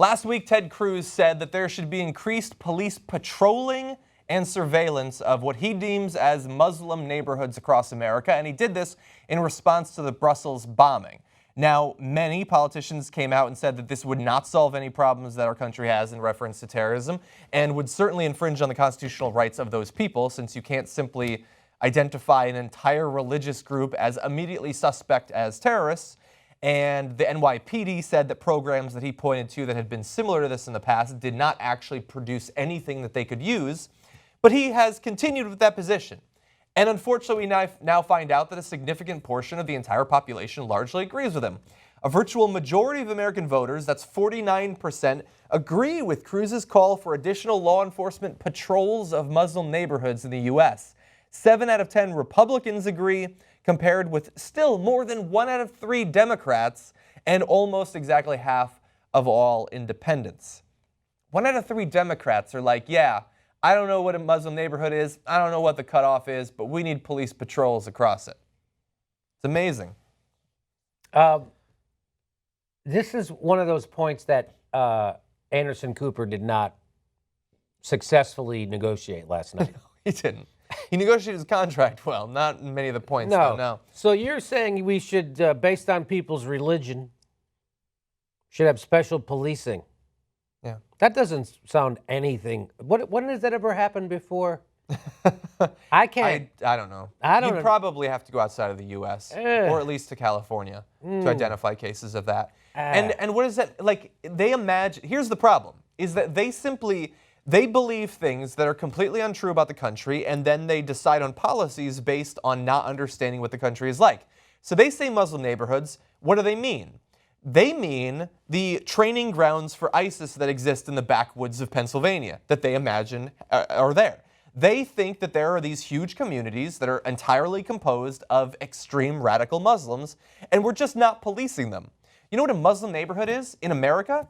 Last week, Ted Cruz said that there should be increased police patrolling and surveillance of what he deems as Muslim neighborhoods across America, and he did this in response to the Brussels bombing. Now, many politicians came out and said that this would not solve any problems that our country has in reference to terrorism and would certainly infringe on the constitutional rights of those people, since you can't simply identify an entire religious group as immediately suspect as terrorists. And the NYPD said that programs that he pointed to that had been similar to this in the past did not actually produce anything that they could use. But he has continued with that position. And unfortunately, we now find out that a significant portion of the entire population largely agrees with him. A virtual majority of American voters, that's 49%, agree with Cruz's call for additional law enforcement patrols of Muslim neighborhoods in the U.S. 7 out of 10 Republicans agree, compared with still more than 1 out of 3 Democrats and almost exactly half of all independents. 1 out of 3 Democrats are like, yeah, I don't know what a Muslim neighborhood is, I don't know what the cutoff is, but we need police patrols across it. It's amazing. This is one of those points that Anderson Cooper did not successfully negotiate last night. He didn't. He negotiated his contract well, not many of the points. No. So you're saying we should, based on people's religion, should have special policing. Yeah. That doesn't sound anything. When has that ever happened before? I can't. I don't know. You'd probably have to go outside of the U.S. or at least to California to identify cases of that. And what is that like? They imagine. Here's the problem: is that they believe things that are completely untrue about the country, and then they decide on policies based on not understanding what the country is like. So they say Muslim neighborhoods. What do they mean? They mean the training grounds for ISIS that exist in the backwoods of Pennsylvania that they imagine are there. They think that there are these huge communities that are entirely composed of extreme radical Muslims, and we're just not policing them. You know what a Muslim neighborhood is in America?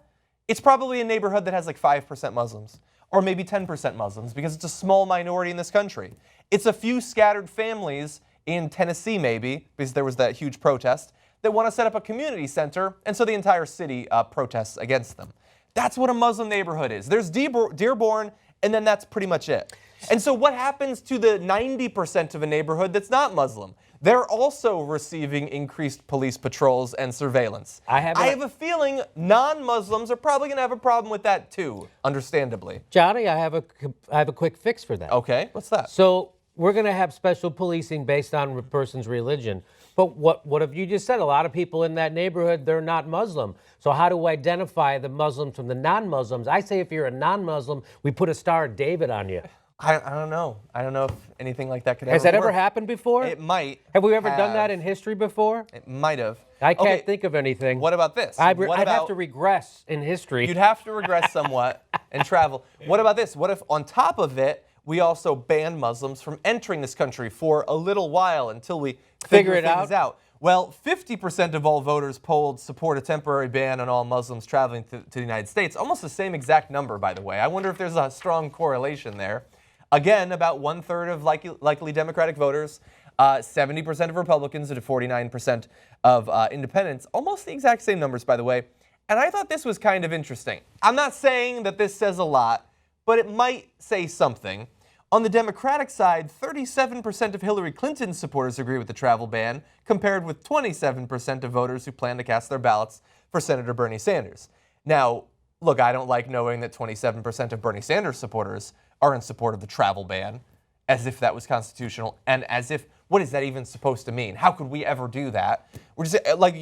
It's probably a neighborhood that has like 5% Muslims, or maybe 10% Muslims, because it's a small minority in this country. It's a few scattered families in Tennessee, maybe, because there was that huge protest, that want to set up a community center, and so the entire city protests against them. That's what a Muslim neighborhood is. There's Dearborn, and then that's pretty much it. And so what happens to the 90% of a neighborhood that's not Muslim? They're also receiving increased police patrols and surveillance. I have a feeling non-Muslims are probably going to have a problem with that too, understandably. Johnny, I have a quick fix for that. Okay, what's that? So we're going to have special policing based on a person's religion. But what have you just said? A lot of people in that neighborhood, they're not Muslim. So how do we identify the Muslims from the non-Muslims? I say if you're a non-Muslim, we put a Star of David on you. I don't know. I don't know if anything like that could ever work. Has that ever happened before? It might. Have we ever done that in history before? It might have. I can't think of anything. What about this? I'd have to regress in history. You'd have to regress somewhat and travel. What about this? What if on top of it, we also ban Muslims from entering this country for a little while until we figure things out? Well, 50% of all voters polled support a temporary ban on all Muslims traveling to the United States. Almost the same exact number, by the way. I wonder if there's a strong correlation there. Again, about 1/3 of likely Democratic voters, 70% of Republicans, and 49% of independents. Almost the exact same numbers, by the way. And I thought this was kind of interesting. I'm not saying that this says a lot, but it might say something. On the Democratic side, 37% of Hillary Clinton's supporters agree with the travel ban, compared with 27% of voters who plan to cast their ballots for Senator Bernie Sanders. Now, look, I don't like knowing that 27% of Bernie Sanders supporters are in support of the travel ban, as if that was constitutional, and as if, what is that even supposed to mean? How could we ever do that? We're just like,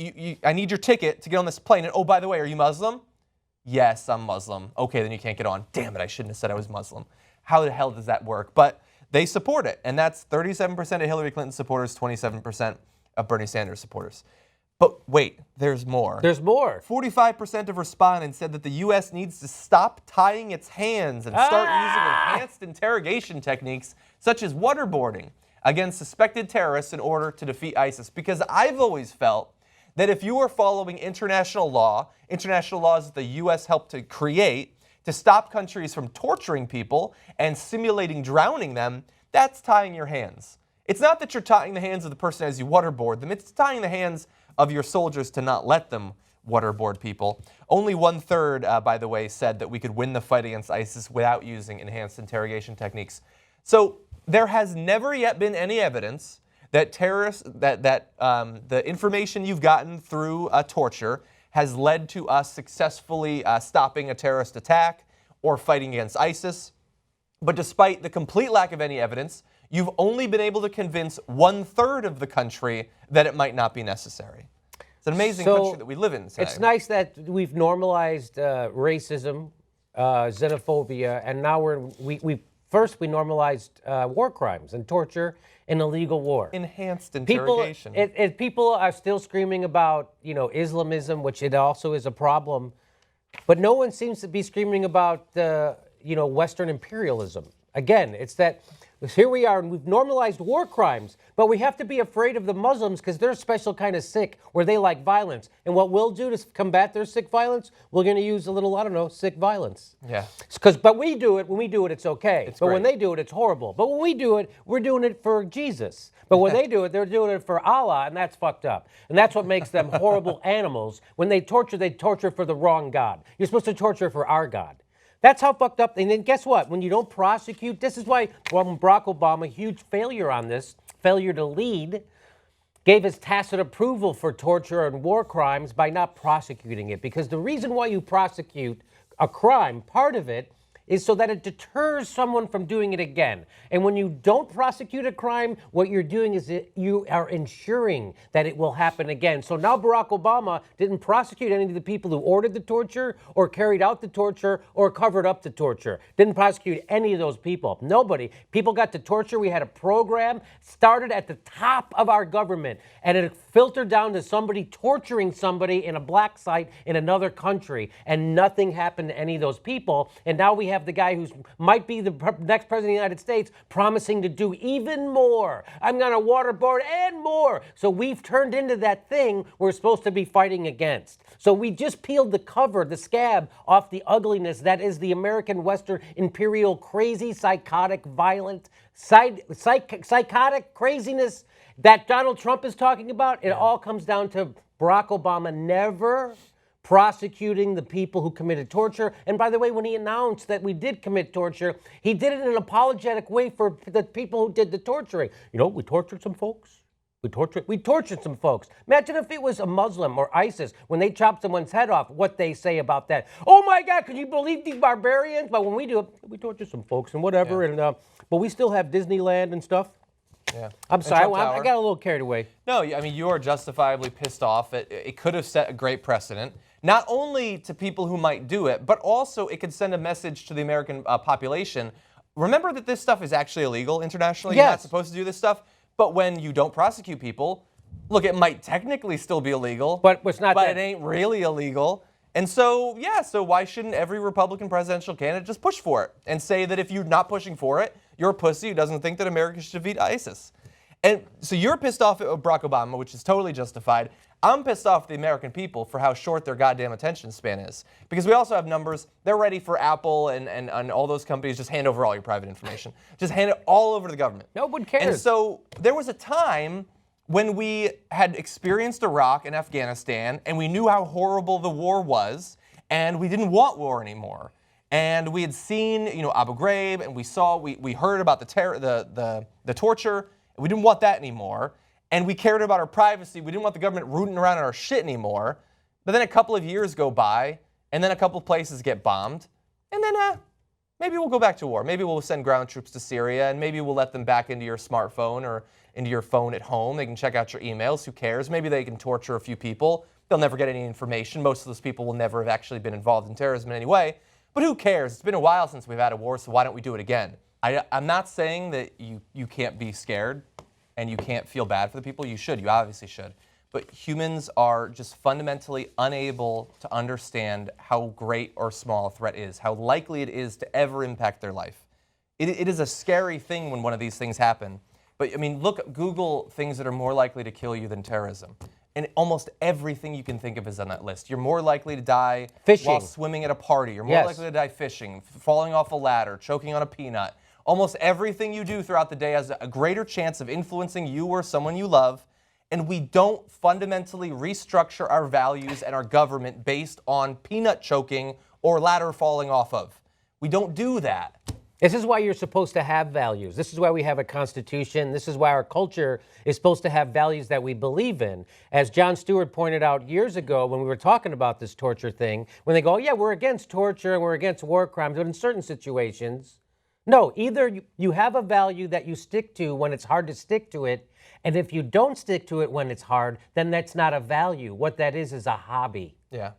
I need your ticket to get on this plane, and oh, by the way, are you Muslim? Yes, I'm Muslim. Okay, then you can't get on. Damn it, I shouldn't have said I was Muslim. How the hell does that work? But they support it, and that's 37% of Hillary Clinton supporters, 27% of Bernie Sanders supporters. But wait, there's more. There's more. 45% of respondents said that the U.S. needs to stop tying its hands and start using enhanced interrogation techniques, such as waterboarding, against suspected terrorists in order to defeat ISIS. Because I've always felt that if you are following international laws that the U.S. helped to create, to stop countries from torturing people and simulating drowning them, that's tying your hands. It's not that you're tying the hands of the person as you waterboard them, it's tying the hands of your soldiers to not let them waterboard people. Only 1/3, by the way, said that we could win the fight against ISIS without using enhanced interrogation techniques. So there has never yet been any evidence that terrorists, that the information you've gotten through torture has led to us successfully stopping a terrorist attack or fighting against ISIS. But despite the complete lack of any evidence, you've only been able to convince 1/3 of the country that it might not be necessary. It's an amazing country that we live in today. It's nice that we've normalized racism, xenophobia, and now we normalized war crimes and torture and illegal war. Enhanced interrogation. People are still screaming about, Islamism, which it also is a problem, but no one seems to be screaming about, Western imperialism. Again, it's that here we are and we've normalized war crimes, but we have to be afraid of the Muslims because they're a special kind of sick where they like violence. And what we'll do to combat their sick violence, we're going to use a little, sick violence. Yeah. But when we do it, it's okay. But when great. they do it, it's horrible. But when we do it, we're doing it for Jesus. But when they do it, they're doing it for Allah, and that's fucked up. And that's what makes them horrible animals. When they torture for the wrong God. You're supposed to torture for our God. That's how fucked up. And then guess what? When you don't prosecute, this is why Barack Obama, huge failure on this, failure to lead, gave his tacit approval for torture and war crimes by not prosecuting it. Because the reason why you prosecute a crime, part of it, is so that it deters someone from doing it again. And when you don't prosecute a crime, what you're doing is you are ensuring that it will happen again. So now Barack Obama didn't prosecute any of the people who ordered the torture or carried out the torture or covered up the torture. Didn't prosecute any of those people. Nobody. People got to torture. We had a program started at the top of our government, and it filtered down to somebody torturing somebody in a black site in another country, and nothing happened to any of those people. And now we have the guy who might be the next president of the United States promising to do even more. I'm going to waterboard and more. So we've turned into that thing we're supposed to be fighting against. So we just peeled the cover, the scab, off the ugliness that is the American Western imperial crazy, psychotic, violent, psychotic craziness that Donald Trump is talking about. It all comes down to Barack Obama never prosecuting the people who committed torture. And by the way, when he announced that we did commit torture, he did it in an apologetic way for the people who did the torturing. We tortured some folks. We tortured some folks. Imagine if it was a Muslim or ISIS, when they chop someone's head off, what they say about that. Oh my God, can you believe these barbarians? But when we do it, we torture some folks and whatever. Yeah. And but we still have Disneyland and stuff. Yeah. I'm sorry, I got a little carried away. No, I mean, you are justifiably pissed off. It could have set a great precedent, not only to people who might do it, but also it could send a message to the American population. Remember that this stuff is actually illegal internationally. Yes. You're not supposed to do this stuff. But when you don't prosecute people, look, it might technically still be illegal. But it's not. But it ain't really illegal. And so, so why shouldn't every Republican presidential candidate just push for it and say that if you're not pushing for it, you're a pussy who doesn't think that America should defeat ISIS? And so you're pissed off at Barack Obama, which is totally justified. I'm pissed off at the American people for how short their goddamn attention span is. Because we also have numbers. They're ready for Apple and all those companies. Just hand over all your private information. Just hand it all over to the government. No one cares. And so there was a time when we had experienced Iraq and Afghanistan, and we knew how horrible the war was, and we didn't want war anymore. And we had seen, Abu Ghraib, and we heard about the torture. We didn't want that anymore. And we cared about our privacy. We didn't want the government rooting around in our shit anymore. But then a couple of years go by, and then a couple of places get bombed. And then maybe we'll go back to war. Maybe we'll send ground troops to Syria, and maybe we'll let them back into your smartphone or into your phone at home. They can check out your emails. Who cares? Maybe they can torture a few people. They'll never get any information. Most of those people will never have actually been involved in terrorism in any way. But who cares? It's been a while since we've had a war, so why don't we do it again? I'm not saying that you can't be scared and you can't feel bad for the people. You should. You obviously should. But humans are just fundamentally unable to understand how great or small a threat is, how likely it is to ever impact their life. It is a scary thing when one of these things happen. But, I mean, Google things that are more likely to kill you than terrorism. And almost everything you can think of is on that list. You're more likely to die while swimming at a party. You're more likely to die fishing, falling off a ladder, choking on a peanut. Almost everything you do throughout the day has a greater chance of influencing you or someone you love. and we don't fundamentally restructure our values and our government based on peanut choking or ladder falling off of. We don't do that. This is why you're supposed to have values. This is why we have a constitution. This is why our culture is supposed to have values that we believe in. As Jon Stewart pointed out years ago when we were talking about this torture thing, when they go, oh, yeah, we're against torture and we're against war crimes, but in certain situations, no, either you have a value that you stick to when it's hard to stick to it, and if you don't stick to it when it's hard, then that's not a value. What that is a hobby. Yeah.